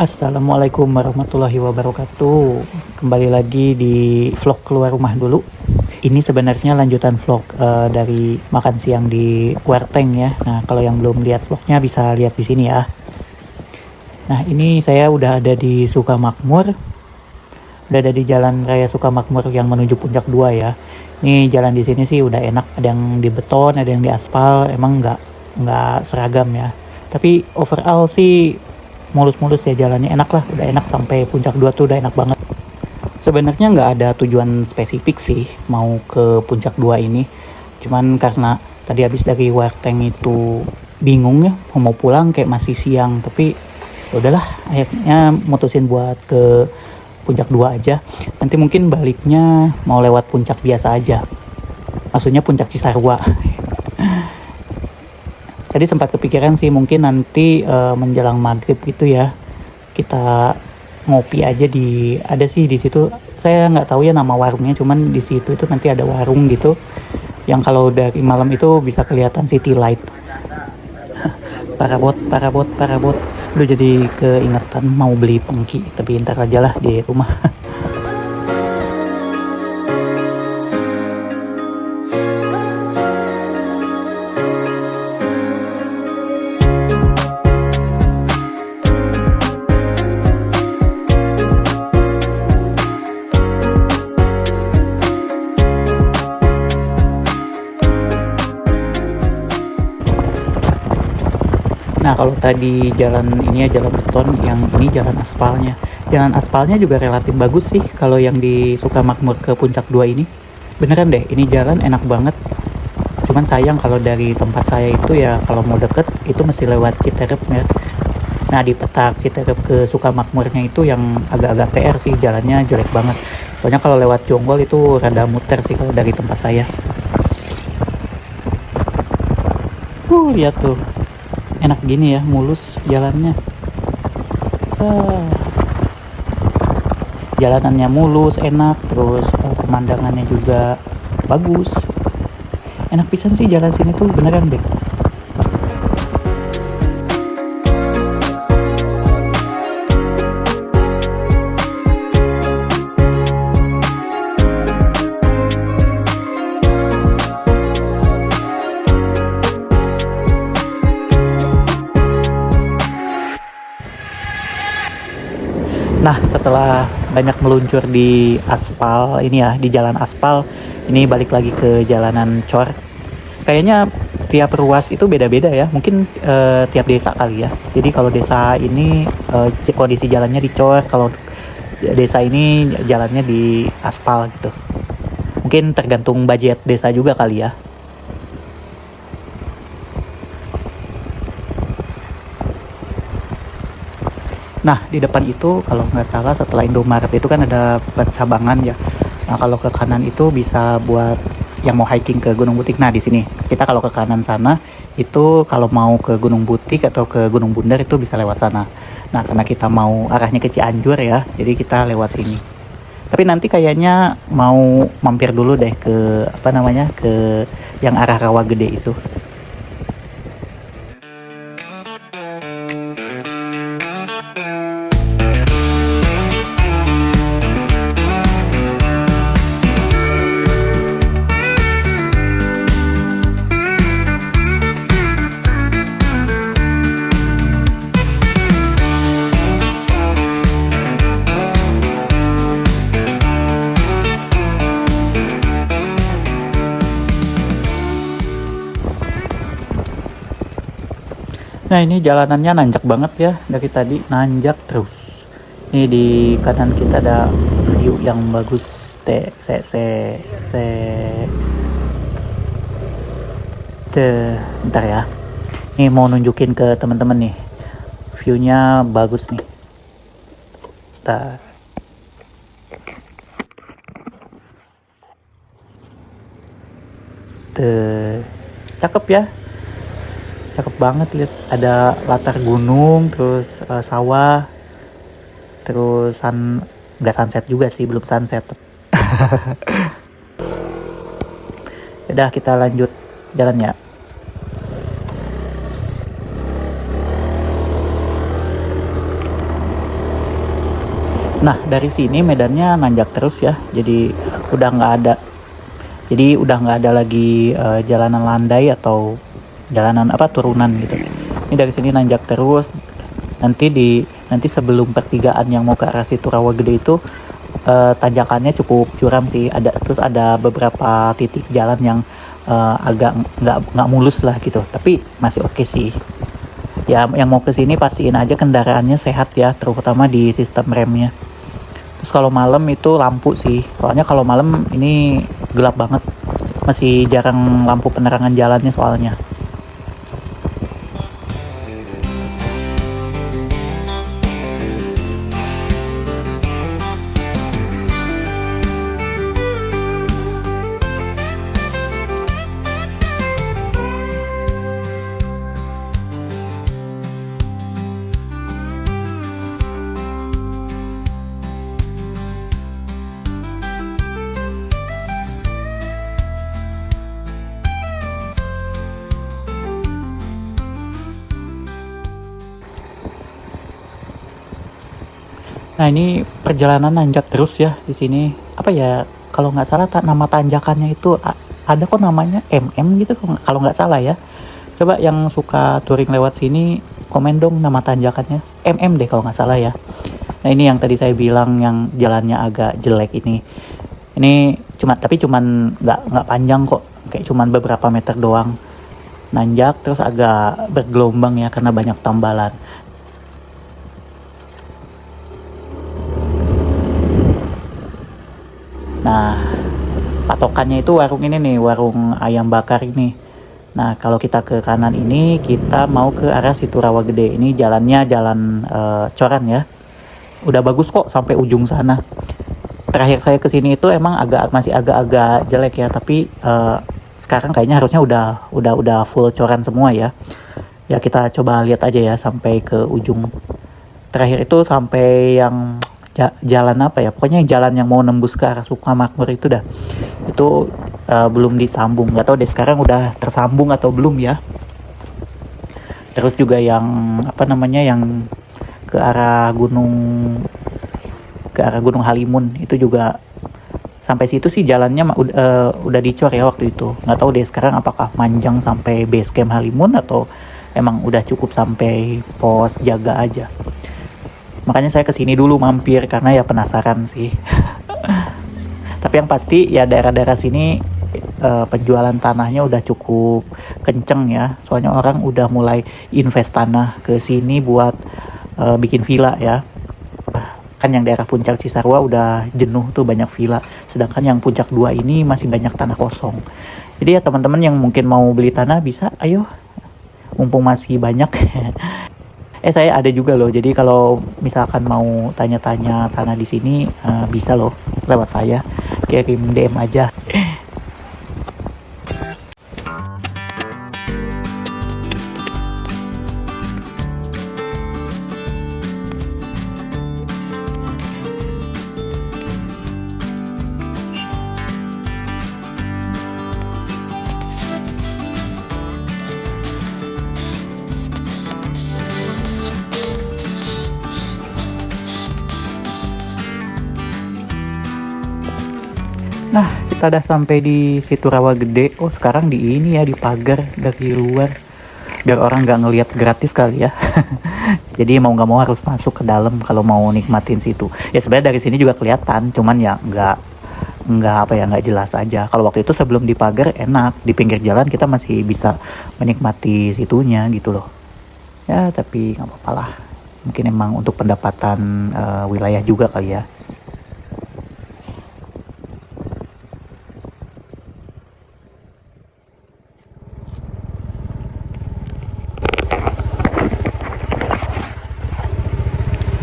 Assalamualaikum warahmatullahi wabarakatuh. Kembali lagi di vlog keluar rumah dulu. Ini sebenarnya lanjutan vlog dari makan siang di Warteng ya. Nah, kalau yang belum lihat vlognya bisa lihat di sini ya. Nah, ini saya udah ada di Sukamakmur. Udah ada di Jalan Raya Sukamakmur yang menuju Puncak 2 ya. Ini jalan di sini sih udah enak. Ada yang di beton, ada yang di aspal. Emang nggak seragam ya. Tapi overall sih mulus-mulus ya, jalannya enak lah, udah enak sampai Puncak 2 tuh udah enak banget. Sebenarnya nggak ada tujuan spesifik sih mau ke Puncak 2 ini, cuman karena tadi habis dari Warteng itu bingung ya mau pulang kayak masih siang, tapi ya udahlah akhirnya mutusin buat ke Puncak 2 aja. Nanti mungkin baliknya mau lewat puncak biasa aja, maksudnya Puncak Cisarua. Tadi sempat kepikiran sih mungkin nanti menjelang maghrib gitu ya, kita ngopi aja ada sih di situ. Saya nggak tahu ya nama warungnya, cuman di situ itu nanti ada warung gitu yang kalau dari malam itu bisa kelihatan city light. Parabot, parabot, parabot. Udah jadi keingetan mau beli pengki, tapi ntar aja lah di rumah. Nah, kalau tadi jalan ini ya jalan beton, yang ini jalan aspalnya. Jalan aspalnya juga relatif bagus sih kalau yang di Sukamakmur ke Puncak 2 ini. Beneran deh, ini jalan enak banget. Cuman sayang kalau dari tempat saya itu ya kalau mau deket itu mesti lewat Citerep ya. Nah, di petak Citerep ke Sukamakmurnya itu yang agak-agak PR sih, jalannya jelek banget. Soalnya kalau lewat Jonggol itu rada muter sih kalau dari tempat saya. Lihat tuh. Enak gini ya, mulus jalannya. Jalanannya mulus, enak, terus pemandangannya juga bagus. Enak pisan sih jalan sini tuh, beneran deh. Nah, setelah banyak meluncur di aspal ini ya, di jalan aspal, ini balik lagi ke jalanan cor. Kayaknya tiap ruas itu beda-beda ya, mungkin tiap desa kali ya. Jadi kalau desa ini kondisi jalannya dicor, kalau desa ini jalannya di aspal gitu. Mungkin tergantung budget desa juga kali ya. Nah, di depan itu kalau nggak salah setelah Indomaret itu kan ada Percabangan ya. Nah, kalau ke kanan itu bisa buat yang mau hiking ke Gunung Butik. Nah, di sini kita kalau ke kanan sana itu kalau mau ke Gunung Butik atau ke Gunung Bundar itu bisa lewat sana. Nah, karena kita mau arahnya ke Cianjur ya, jadi kita lewat sini. Tapi nanti kayaknya mau mampir dulu deh ke apa namanya, ke yang arah Rawa Gede itu. Nah, ini jalanannya nanjak banget ya, dari tadi nanjak terus. Ini di kanan kita ada view yang bagus. Bentar ya. Ini mau nunjukin ke teman-teman nih. View-nya bagus nih. Bentar. Cakep ya. Cakep banget, lihat ada latar gunung, terus sawah, terus nggak sunset juga sih, belum sunset. Udah, kita lanjut jalan ya. Nah dari sini medannya nanjak terus ya, jadi udah nggak ada lagi jalanan landai atau jalanan turunan gitu. Ini dari sini nanjak terus. Nanti sebelum pertigaan yang mau ke arah situ Rawagede itu tanjakannya cukup curam sih. Terus ada beberapa titik jalan yang agak nggak mulus lah gitu. Tapi masih oke sih. Ya yang mau ke sini pastiin aja kendaraannya sehat ya, terutama di sistem remnya. Terus kalau malam itu lampu sih. Soalnya kalau malam ini gelap banget. Masih jarang lampu penerangan jalannya soalnya. Nah ini perjalanan nanjak terus ya di sini. Apa ya? Kalau nggak salah nama tanjakannya itu ada kok namanya MM gitu kalau nggak salah ya. Coba yang suka touring lewat sini komen dong nama tanjakannya. MM deh kalau nggak salah ya. Nah ini yang tadi saya bilang yang jalannya agak jelek ini. Ini cuman nggak panjang kok. Kayak cuman beberapa meter doang. Nanjak terus agak bergelombang ya karena banyak tambalan. Nah, patokannya itu warung ini nih, warung ayam bakar ini. Nah, kalau kita ke kanan ini, kita mau ke arah situ Rawagede. Ini jalannya jalan coran ya. Udah bagus kok sampai ujung sana. Terakhir saya ke sini itu emang masih agak-agak jelek ya, tapi sekarang kayaknya harusnya udah full coran semua ya. Ya kita coba lihat aja ya sampai ke ujung. Terakhir itu sampai yang jalan apa ya, pokoknya jalan yang mau nembus ke arah Sukamakmur itu dah, itu belum disambung, nggak tahu deh sekarang udah tersambung atau belum ya. Terus juga yang yang ke arah Gunung Halimun itu juga sampai situ sih jalannya udah dicor ya waktu itu. Nggak tahu deh sekarang apakah manjang sampai base camp Halimun atau emang udah cukup sampai pos jaga aja. Makanya saya kesini dulu mampir karena ya penasaran sih. Tapi yang pasti ya daerah-daerah sini penjualan tanahnya udah cukup kenceng ya. Soalnya orang udah mulai invest tanah ke sini buat bikin villa ya. Kan yang daerah Puncak Cisarua udah jenuh tuh banyak villa. Sedangkan yang Puncak 2 ini masih banyak tanah kosong. Jadi ya teman-teman yang mungkin mau beli tanah bisa, ayo. Mumpung masih banyak. Saya ada juga loh. Jadi kalau misalkan mau tanya-tanya tanah di sini bisa loh lewat saya. Kirim DM aja. Nah, kita udah sampai di situ Rawagede. Oh, sekarang di ini ya, di pagar dari luar. Biar orang nggak ngelihat gratis kali ya. Jadi mau nggak mau harus masuk ke dalam kalau mau nikmatin situ. Ya sebenarnya dari sini juga kelihatan, cuman ya nggak jelas aja. Kalau waktu itu sebelum di pagar enak, di pinggir jalan kita masih bisa menikmati situnya gitu loh. Ya tapi nggak apa-apa lah. Mungkin emang untuk pendapatan wilayah juga kali ya.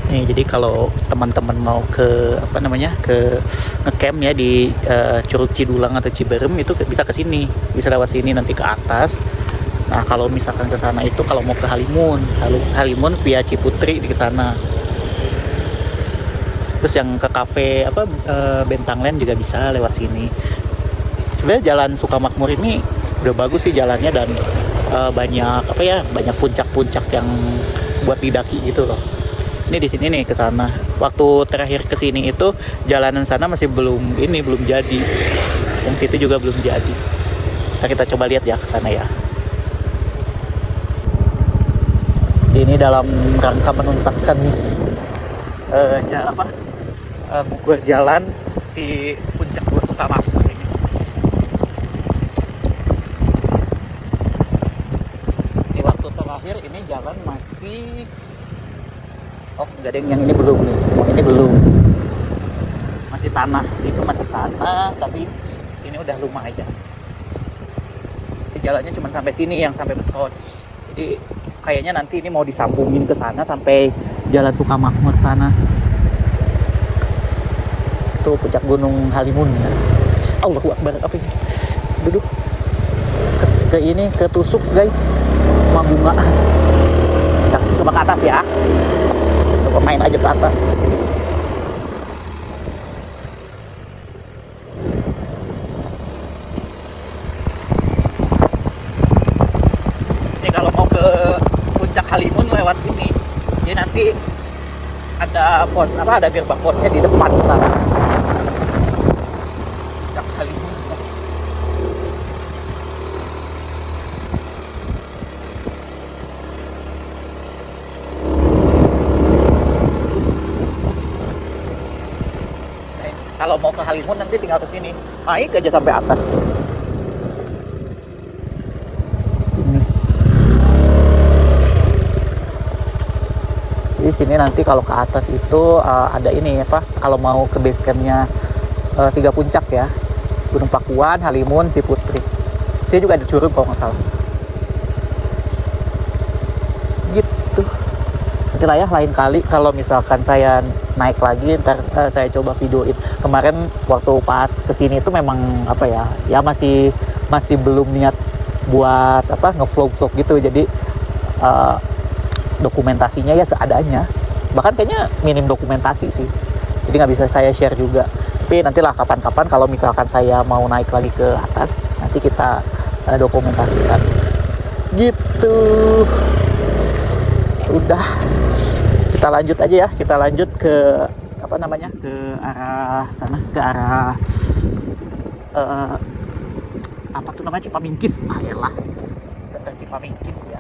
Nih, jadi kalau teman-teman mau ke ngecamp ya di Curug Cidulang atau Ciberem itu bisa ke sini, bisa lewat sini nanti ke atas. Nah, kalau misalkan ke sana itu kalau mau ke Halimun via Ciputri di sana. Terus yang ke kafe Bentangland juga bisa lewat sini. Sebenarnya jalan Sukamakmur ini udah bagus sih jalannya dan banyak puncak-puncak yang buat didaki gitu loh. Ini di sini nih ke sana. Waktu terakhir ke sini itu jalanan sana masih belum jadi. Yang situ juga belum jadi. Kita coba lihat ya ke sana ya. Ini dalam rangka menuntaskan misi buat jalan si puncak Dua Sukamakmur ini. Di waktu terakhir ini jalan masih enggak ada yang ini belum nih. Ini belum. Masih tanah, situ masih tanah, tapi sini udah lumayan. Jalannya cuma sampai sini yang sampai beton. Jadi kayaknya nanti ini mau disambungin ke sana sampai Jalan Sukamakmur sana. Itu puncak Gunung Halimun ya. Allahu Akbar, apa ini? Duduk ke ini ketusuk guys sama bunga. Nah, coba ke atas ya. Coba main aja ke atas. Kalau mau ke puncak Halimun lewat sini, jadi nanti ada ada gerbang posnya di depan sana. Puncak Halimun. Kalau mau ke Halimun nanti tinggal ke sini, naik aja sampai atas. Di sini nanti kalau ke atas itu ada ini kalau mau ke base campnya 3 puncak ya, Gunung Pakuan, Halimun, Ciputrik. Dia juga ada Curug kalau nggak salah. Gitu. Nanti lah ya lain kali kalau misalkan saya naik lagi ntar saya coba videoin. Kemarin waktu pas kesini itu memang masih belum niat buat ngevlog gitu, jadi dokumentasinya ya seadanya, bahkan kayaknya minim dokumentasi sih, jadi nggak bisa saya share juga. Tapi nantilah kapan-kapan kalau misalkan saya mau naik lagi ke atas, nanti kita dokumentasikan gitu. Udah, kita lanjut aja ya, kita lanjut ke ke arah sana, ke arah Cipamingkis. Ayolah, ke Cipamingkis ya.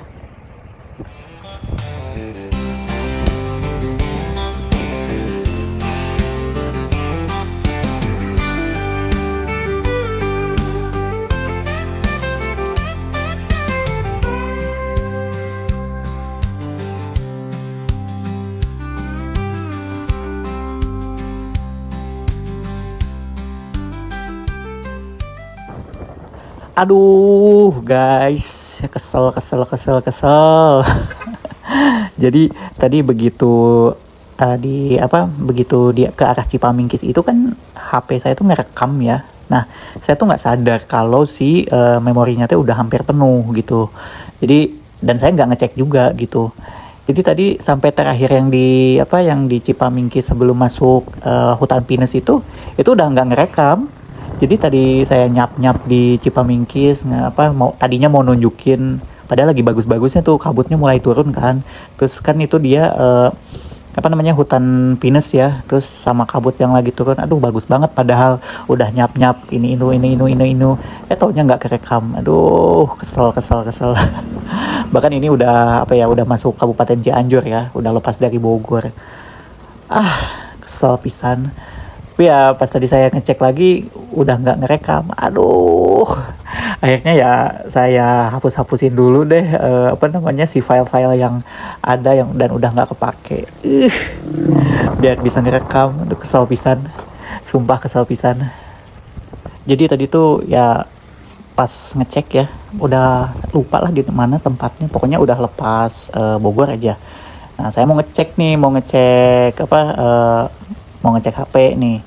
Aduh guys, kesel. Jadi tadi begitu ke arah Cipamingkis itu kan HP saya tuh ngerekam ya. Nah, saya tuh nggak sadar kalau si memorinya tuh udah hampir penuh gitu. Jadi dan saya nggak ngecek juga gitu. Jadi tadi sampai terakhir yang di Cipamingkis sebelum masuk hutan pinus itu udah nggak ngerekam. Jadi tadi saya nyap di Cipamingkis, tadinya mau nunjukin, padahal lagi bagus-bagusnya tuh kabutnya mulai turun kan. Terus kan itu dia hutan pinus ya, terus sama kabut yang lagi turun, aduh bagus banget, padahal udah nyap ini taunya nggak kerekam. Aduh kesel. Bahkan ini udah udah masuk Kabupaten Cianjur ya, udah lepas dari Bogor. Kesel pisan. Tapi ya pas tadi saya ngecek lagi udah nggak ngerekam. Aduh, akhirnya ya saya hapusin dulu deh si file-file yang ada dan udah nggak kepake. Biar bisa ngerekam. Aduh, kesel pisan. Sumpah kesel pisan. Jadi tadi tuh ya pas ngecek ya udah lupa lah di mana tempatnya. Pokoknya udah lepas Bogor aja. Nah, saya mau ngecek HP nih.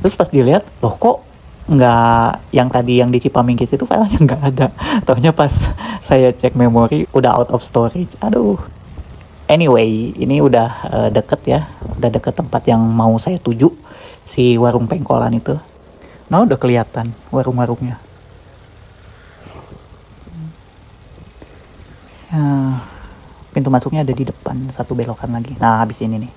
Terus pas dilihat, loh kok nggak, yang tadi yang di Cipamingkis itu filenya nggak ada. Taunya pas saya cek memori udah out of storage. Aduh. Anyway, ini udah deket ya. Udah deket tempat yang mau saya tuju. Si warung pengkolan itu. Nah udah kelihatan warung-warungnya. Tapi pintu masuknya ada di depan, satu belokan lagi. Nah, habis ini nih.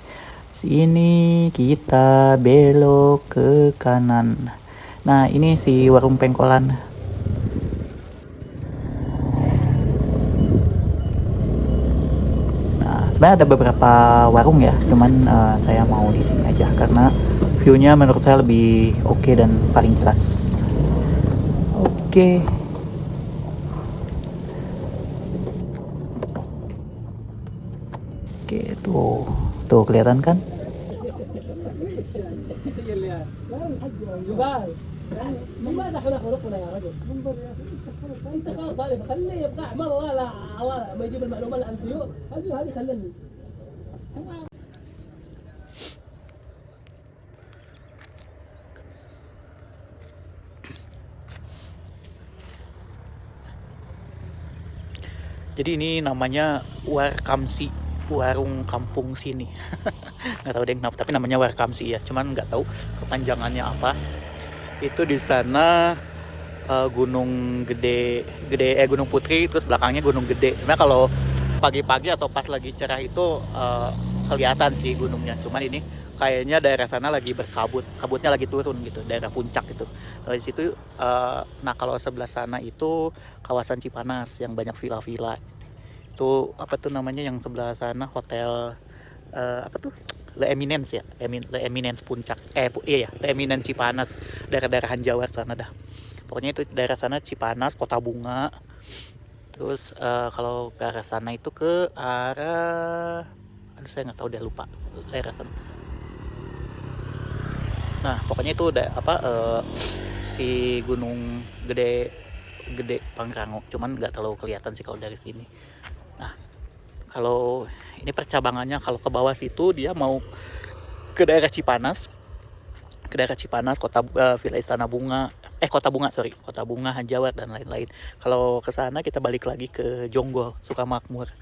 Sini kita belok ke kanan. Nah, ini si warung pengkolan. Nah, sebenarnya ada beberapa warung ya, cuman saya mau di sini aja karena view-nya menurut saya lebih oke dan paling jelas. Oke. Oke, tuh kelihatan kan? لماذا احنا خلقنا يا رجل؟ انظر يا اخي انت طالب خليه يبقى احمر ولا ما يجيب المعلومه الانتيو هذه خلني Jadi ini namanya Warkamsi, warung kampung sini. Nggak tahu deh kenapa, tapi namanya Warkamsi ya. Cuman nggak tahu kepanjangannya apa. Itu di sana Gunung Gunung Putri, terus belakangnya Gunung Gede. Sebenarnya kalau pagi-pagi atau pas lagi cerah itu kelihatan sih gunungnya. Cuman ini kayaknya daerah sana lagi berkabut, kabutnya lagi turun gitu, daerah puncak gitu. Di situ, nah kalau sebelah sana itu kawasan Cipanas yang banyak villa-villa. Itu apa tuh namanya yang sebelah sana hotel apa tuh? Le Eminence ya, Le Eminence Puncak. Iya ya, Le Eminence Cipanas, daerah-daerah Jawa sana dah. Pokoknya itu daerah sana Cipanas, Kota Bunga. Terus kalau ke arah sana itu ke arah, aduh saya nggak tahu deh, lupa daerah sana. Nah pokoknya itu udah apa si Gunung Gede Pangrango, cuman nggak terlalu kelihatan sih kalau dari sini. Nah kalau ini percabangannya, kalau ke bawah situ dia mau ke daerah Cipanas, Kota Villa Istana Bunga, Kota Bunga, Hanjawar dan lain-lain. Kalau ke sana kita balik lagi ke Jonggol, Sukamakmur.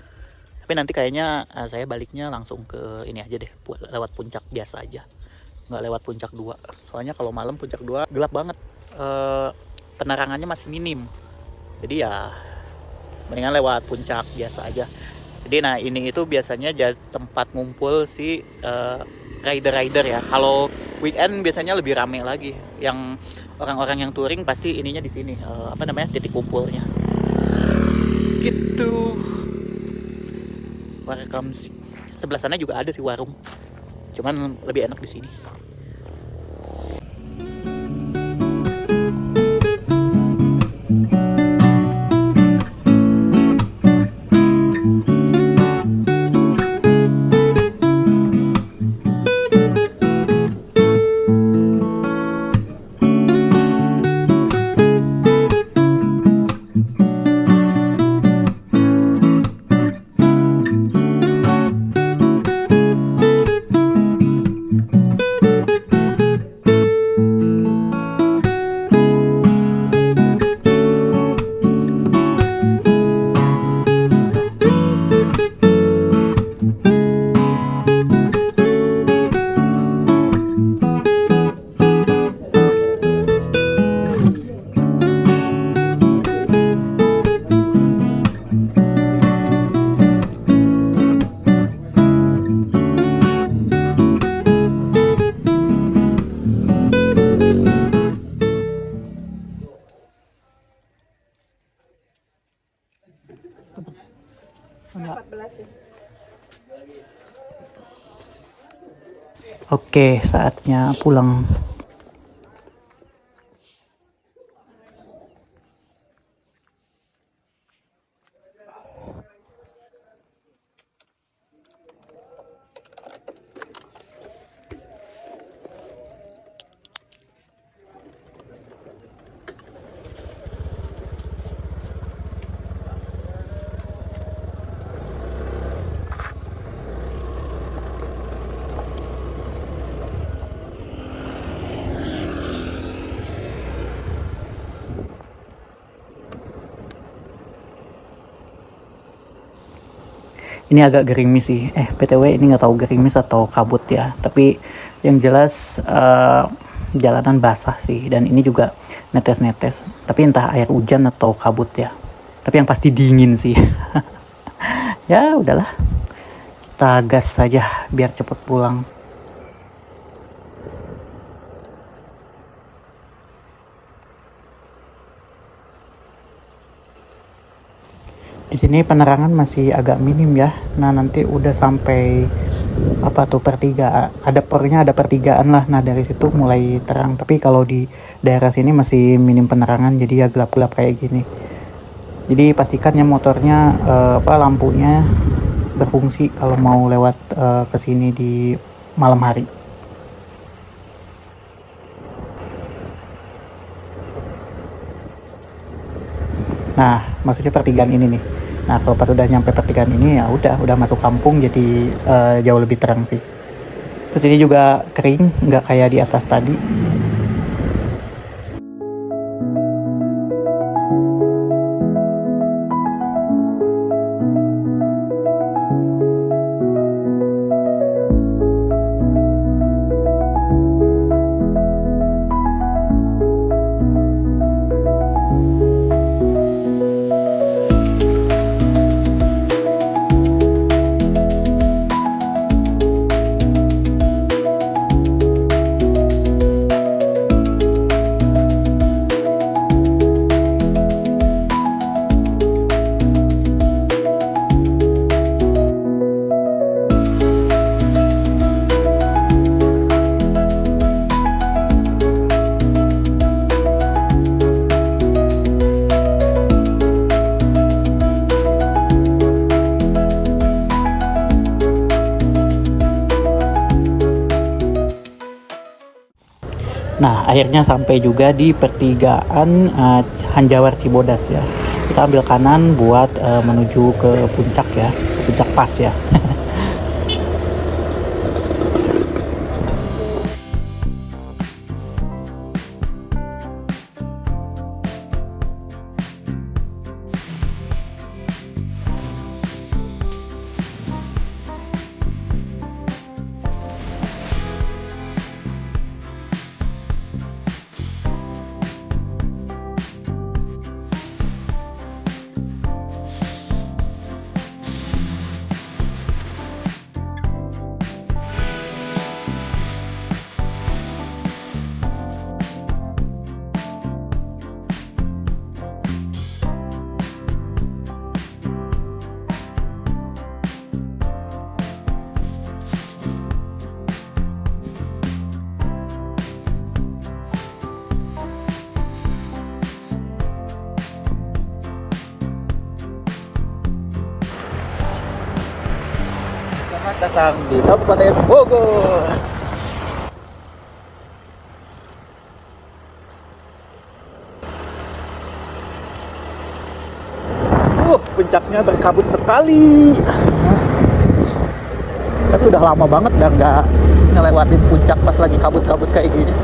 Tapi nanti kayaknya saya baliknya langsung ke ini aja deh, lewat puncak biasa aja, nggak lewat puncak 2. Soalnya kalau malam puncak 2 gelap banget, penerangannya masih minim. Jadi ya mendingan lewat puncak biasa aja. Jadi nah ini itu biasanya jadi tempat ngumpul si rider ya. Kalau weekend biasanya lebih rame lagi. Yang orang-orang yang touring pasti ininya di sini, apa namanya, titik kumpulnya. Gitu. Welcome sih. Sebelah sana juga ada sih warung. Cuman lebih enak di sini. Oke, saatnya pulang. Ini agak gerimis sih. PTW ini nggak tahu gerimis atau kabut ya. Tapi yang jelas jalanan basah sih. Dan ini juga netes-netes. Tapi entah air hujan atau kabut ya. Tapi yang pasti dingin sih. Ya udahlah, kita gas saja biar cepet pulang. Di sini penerangan masih agak minim ya. Nah nanti udah sampai apa tuh pokoknya ada pertigaan lah. Nah dari situ mulai terang. Tapi kalau di daerah sini masih minim penerangan, jadi ya gelap-gelap kayak gini. Jadi pastikan ya motornya lampunya berfungsi kalau mau lewat ke sini di malam hari. Nah maksudnya pertigaan ini nih. Nah kalau pas udah nyampe pertigaan ini ya udah masuk kampung, jadi jauh lebih terang sih. Terus ini juga kering, nggak kayak di atas tadi. Nah, akhirnya sampai juga di pertigaan Hanjawar Cibodas ya. Kita ambil kanan buat menuju ke puncak ya, puncak pas ya. Selamat datang di Kabupaten Bogor. Puncaknya berkabut sekali. Tapi udah lama banget dah nggak ngelewatin puncak pas lagi kabut-kabut kayak gini.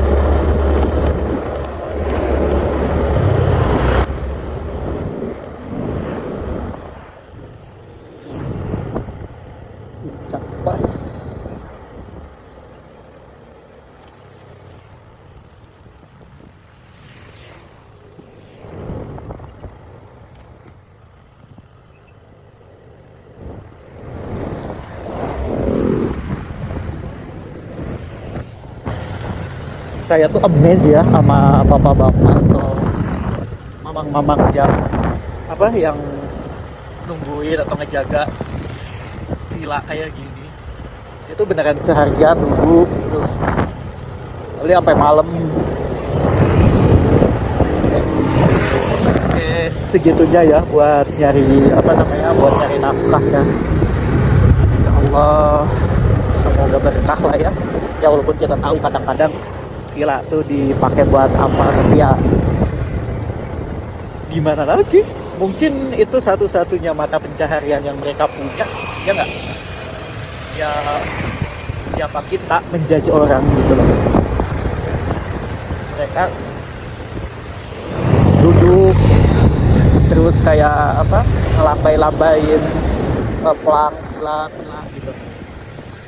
Puncak pas. Saya tuh amazed ya sama bapak-bapak atau mamang-mamang yang nungguin atau ngejaga villa kayak gini. Itu beneran seharian nunggu terus kali sampai malam. Oke, segitunya ya buat nyari buat nyari nafkah ya. Ya Allah, semoga berkah lah ya. Ya walaupun kita tahu kadang-kadang villa tuh dipakai buat apa, tapi ya gimana lagi, mungkin itu satu-satunya mata pencaharian yang mereka punya, ya nggak? Ya siapa kita menjudge orang gitu loh. Mereka duduk terus kayak ngelambai-lambain pelang villa gitu,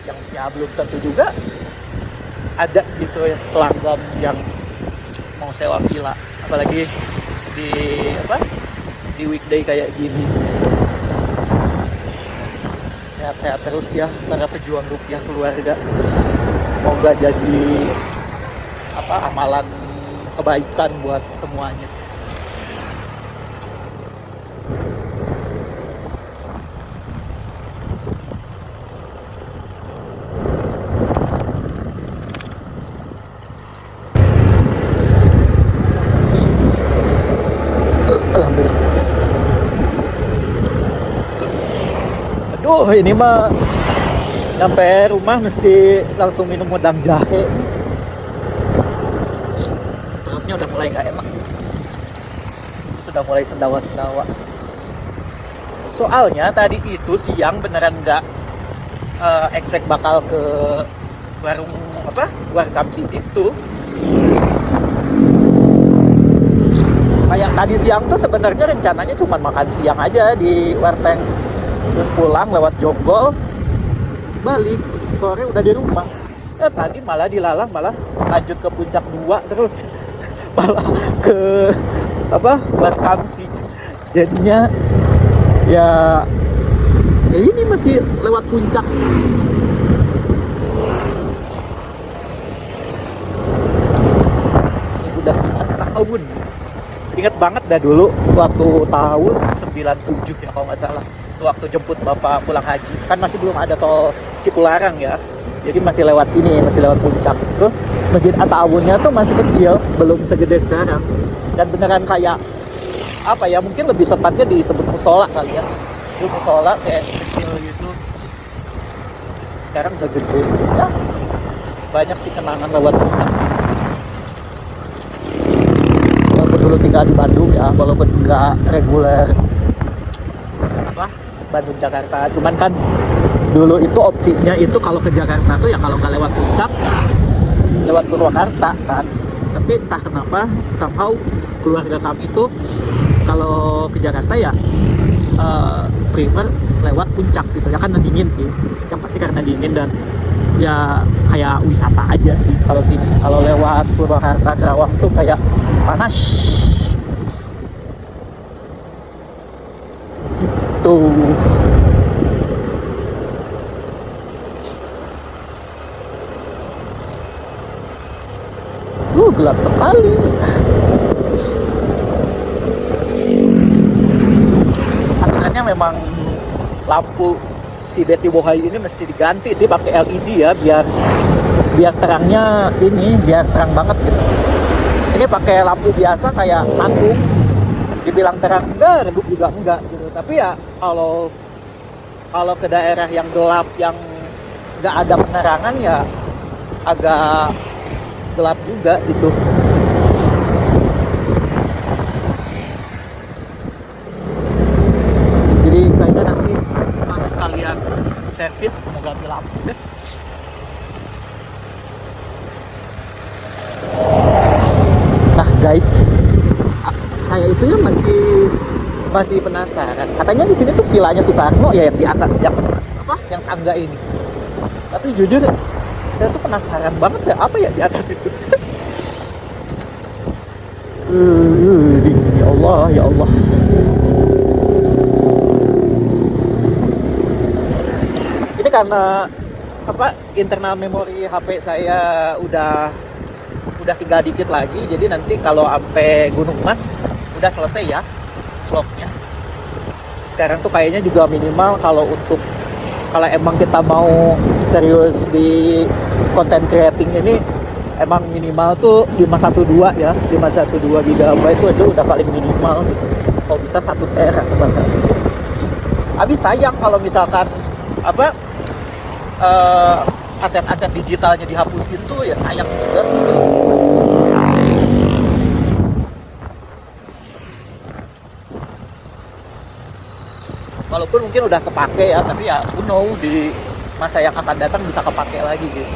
yang ya belum tentu juga ada gitu ya pelanggan yang mau sewa villa, apalagi di weekday kayak gini. sehat-sehat terus ya para pejuang rupiah keluarga. Semoga jadi amalan kebaikan buat semuanya. Alhamdulillah. Aduh, ini mah sampai rumah mesti langsung minum wedang jahe. Perutnya udah mulai nggak enak, sudah mulai sendawa-sendawa. Soalnya tadi itu siang beneran nggak expect bakal ke warung Welcome City itu. Kayak tadi siang tuh sebenarnya rencananya cuma makan siang aja di Werteng, terus pulang lewat Jonggol, balik sore udah di rumah. Tadi malah dilalang, malah lanjut ke puncak 2 terus malah ke Welcome City. Jadinya ya ini masih lewat puncak. Ini udah tahun. Ingat banget dah dulu waktu tahun 97 ya kalau nggak salah, waktu jemput bapak pulang haji, kan masih belum ada tol Cipularang ya, jadi masih lewat sini, masih lewat puncak. Terus Masjid At-Ta'awunnya tuh masih kecil, belum segede sekarang, dan beneran kayak mungkin lebih tepatnya disebut musola kali ya. Dulu musola kayak kecil gitu, sekarang udah gede ya. Banyak sih kenangan lewat puncak sih. Dulu tinggal di Bandung ya, walaupun nggak reguler Bandung Jakarta, cuman kan dulu itu opsinya itu kalau ke Jakarta tuh ya kalau nggak lewat puncak lewat Purwakarta kan. Tapi entah kenapa somehow keluarga kami itu kalau ke Jakarta ya prefer lewat puncak gitu ya, kan dingin sih yang pasti, karena dingin dan ya kayak wisata aja sih kalau sini. Kalau lewat Purwakarta Karawang tuh kayak panas gitu. Gelap sekali. Aturannya memang lampu si Betty Bohai ini mesti diganti sih pakai LED ya, biar terangnya ini biar terang banget gitu. Ini pakai lampu biasa kayak panggung, dibilang terang enggak, redup juga enggak gitu. Tapi ya kalau ke daerah yang gelap yang nggak ada penerangan ya agak gelap juga gitu. Jadi kayaknya nanti pas kalian servis mau ganti lampu deh. Nah guys, saya itu ya masih penasaran. Katanya di sini tuh villanya Soekarno ya, yang di atas yang tangga ini. Tapi jujur saya tuh penasaran banget ya, apa ya di atas itu. Ya Allah, ya Allah. Ini karena internal memori HP saya udah tinggal dikit lagi, jadi nanti kalau sampai Gunung Mas udah selesai ya vlognya. Sekarang tuh kayaknya juga minimal kalau emang kita mau serius di content creating ini, emang minimal tuh 512 ya, 512 GB itu udah paling minimal gitu. Kalau bisa 1 tera bahkan. Habis sayang kalau misalkan aset-aset digitalnya dihapusin tuh ya sayang juga gitu. Walaupun mungkin udah kepake ya, tapi ya who know, di masa yang akan datang bisa kepake lagi gitu.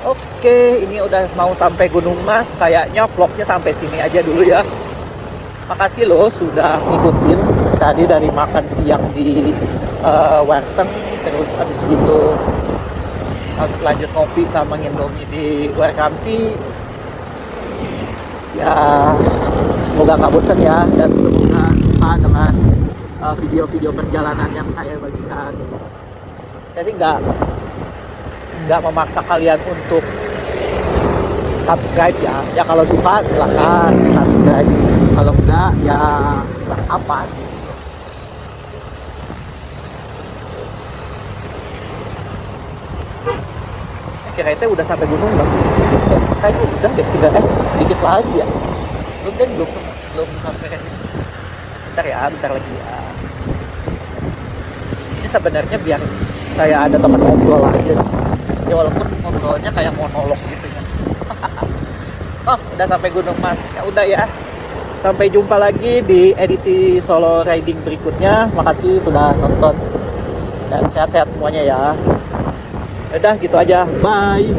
Oke, ini udah mau sampai Gunung Mas. Kayaknya vlognya sampai sini aja dulu ya. Makasih loh sudah ngikutin tadi dari makan siang di Werteng, terus habis gitu Harus lanjut ngopi sama ngindomie di Warkamsi. Ya semoga nggak bosan ya, dan semoga suka dengan video-video perjalanan yang saya bagikan. Saya sih nggak memaksa kalian untuk subscribe ya. Ya kalau suka silahkan subscribe, kalau enggak ya nggak apa. Kira-kira udah sampai gunung bang? Kayaknya udah deh, dikit lagi ya. Belum sampai. Bentar lagi ya. Ini sebenarnya biar saya ada teman ngobrol aja sih. Ya walaupun ngobrolnya kayak monolog gitu ya. Oh, udah sampai Gunung Mas. Ya udah ya. Sampai jumpa lagi di edisi solo riding berikutnya. Makasih sudah nonton. Dan sehat-sehat semuanya ya. Udah gitu aja. Bye.